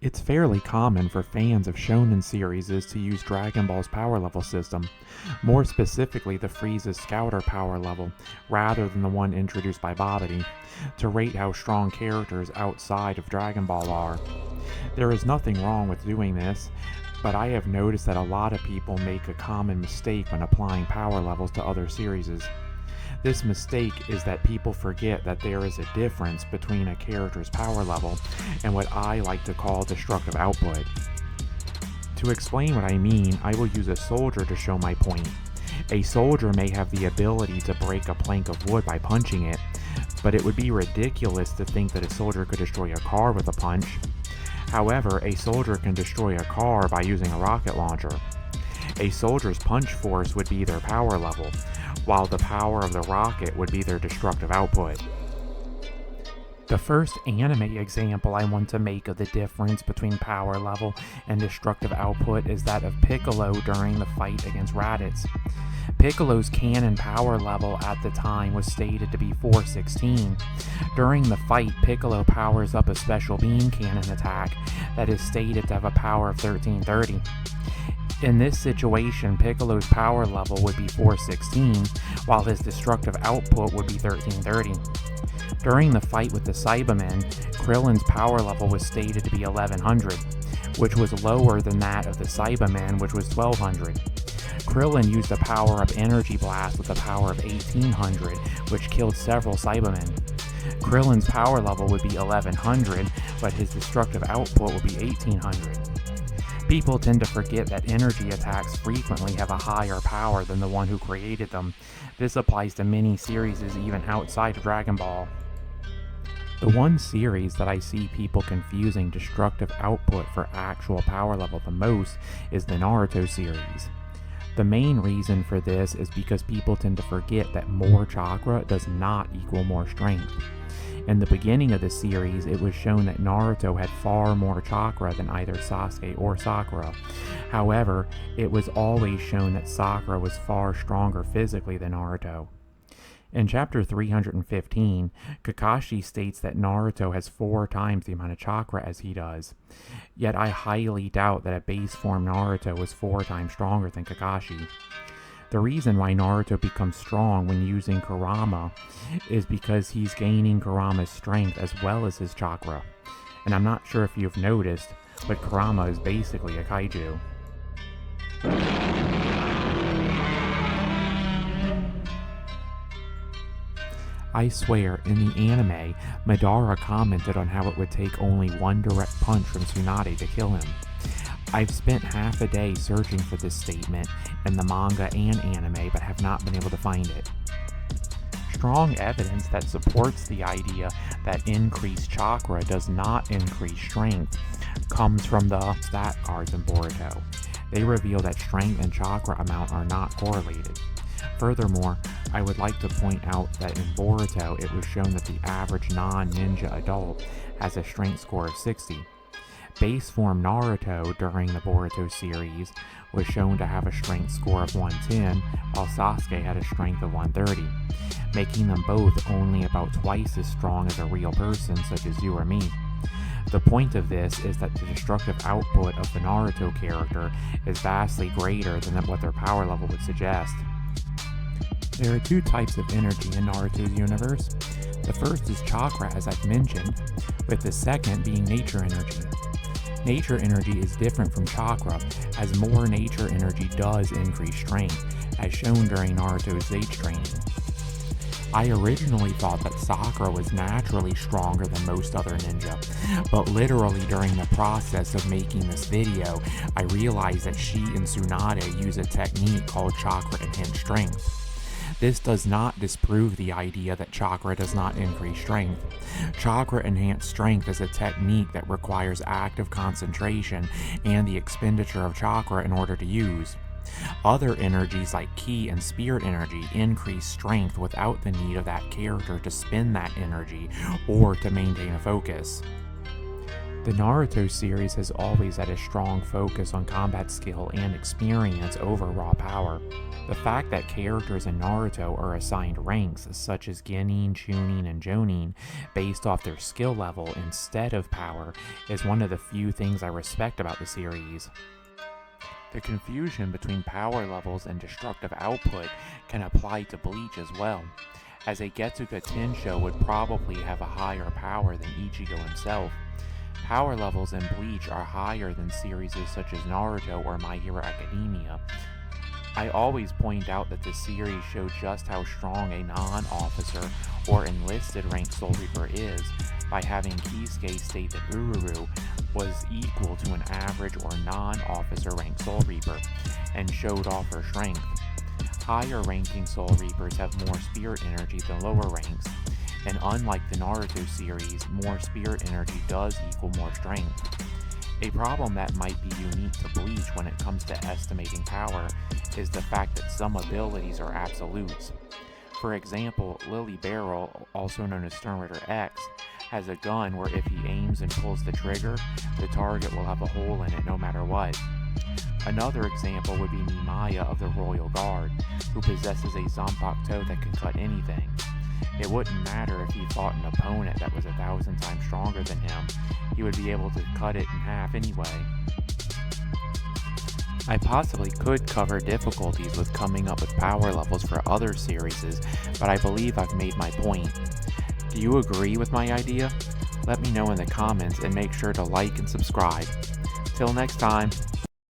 It's fairly common for fans of shonen series to use Dragon Ball's power level system, more specifically the Frieza's Scouter power level, rather than the one introduced by Babidi, to rate how strong characters outside of Dragon Ball are. There is nothing wrong with doing this, but I have noticed that a lot of people make a common mistake when applying power levels to other series. This mistake is that people forget that there is a difference between a character's power level and what I like to call destructive output. To explain what I mean, I will use a soldier to show my point. A soldier may have the ability to break a plank of wood by punching it, but it would be ridiculous to think that a soldier could destroy a car with a punch. However, a soldier can destroy a car by using a rocket launcher. A soldier's punch force would be their power level, while the power of the rocket would be their destructive output. The first anime example I want to make of the difference between power level and destructive output is that of Piccolo during the fight against Raditz. Piccolo's cannon power level at the time was stated to be 416. During the fight, Piccolo powers up a special beam cannon attack that is stated to have a power of 1330. In this situation, Piccolo's power level would be 416, while his destructive output would be 1330. During the fight with the Cybermen, Krillin's power level was stated to be 1100, which was lower than that of the Cybermen, which was 1200. Krillin used a power-up energy blast with a power of 1800, which killed several Cybermen. Krillin's power level would be 1100, but his destructive output would be 1800. People tend to forget that energy attacks frequently have a higher power than the one who created them. This applies to many series even outside of Dragon Ball. The one series that I see people confusing destructive output for actual power level the most is the Naruto series. The main reason for this is because people tend to forget that more chakra does not equal more strength. In the beginning of the series, it was shown that Naruto had far more chakra than either Sasuke or Sakura. However, it was always shown that Sakura was far stronger physically than Naruto. In chapter 315, Kakashi states that Naruto has 4 times the amount of chakra as he does. Yet I highly doubt that a base form Naruto was 4 times stronger than Kakashi. The reason why Naruto becomes strong when using Kurama is because he's gaining Kurama's strength as well as his chakra. And I'm not sure if you've noticed, but Kurama is basically a kaiju. I swear, in the anime, Madara commented on how it would take only one direct punch from Tsunade to kill him. I've spent half a day searching for this statement in the manga and anime, but have not been able to find it. Strong evidence that supports the idea that increased chakra does not increase strength comes from the stat cards in Boruto. They reveal that strength and chakra amount are not correlated. Furthermore, I would like to point out that in Boruto it was shown that the average non-ninja adult has a strength score of 60. Base form Naruto during the Boruto series was shown to have a strength score of 110, while Sasuke had a strength of 130, making them both only about twice as strong as a real person such as you or me. The point of this is that the destructive output of the Naruto character is vastly greater than what their power level would suggest. There are 2 types of energy in Naruto's universe. The first is chakra, as I've mentioned, with the second being nature energy. Nature energy is different from chakra, as more nature energy does increase strength, as shown during Naruto's H training. I originally thought that Sakura was naturally stronger than most other ninja, but literally during the process of making this video, I realized that she and Tsunade use a technique called chakra enhanced strength. This does not disprove the idea that chakra does not increase strength. Chakra enhanced strength is a technique that requires active concentration and the expenditure of chakra in order to use. Other energies like ki and spirit energy increase strength without the need of that character to spend that energy or to maintain a focus. The Naruto series has always had a strong focus on combat skill and experience over raw power. The fact that characters in Naruto are assigned ranks such as Genin, Chunin, and Jonin based off their skill level instead of power is one of the few things I respect about the series. The confusion between power levels and destructive output can apply to Bleach as well, as a Getsuga Tensho would probably have a higher power than Ichigo himself. Power levels in Bleach are higher than series such as Naruto or My Hero Academia. I always point out that the series show just how strong a non-officer or enlisted ranked Soul Reaper is by having Kisuke state that Ururu was equal to an average or non-officer ranked Soul Reaper, and showed off her strength. Higher ranking Soul Reapers have more spirit energy than lower ranks, and unlike the Naruto series, more spirit energy does equal more strength. A problem that might be unique to Bleach when it comes to estimating power is the fact that some abilities are absolutes. For example, Lily Barrel, also known as Stern Ritter X, has a gun where if he aims and pulls the trigger, the target will have a hole in it no matter what. Another example would be Nimaya of the Royal Guard, who possesses a Zanpakuto that can cut anything. It wouldn't matter if he fought an opponent that was 1,000 times stronger than him, he would be able to cut it in half anyway. I possibly could cover difficulties with coming up with power levels for other series, but I believe I've made my point. Do you agree with my idea? Let me know in the comments and make sure to like and subscribe. Till next time.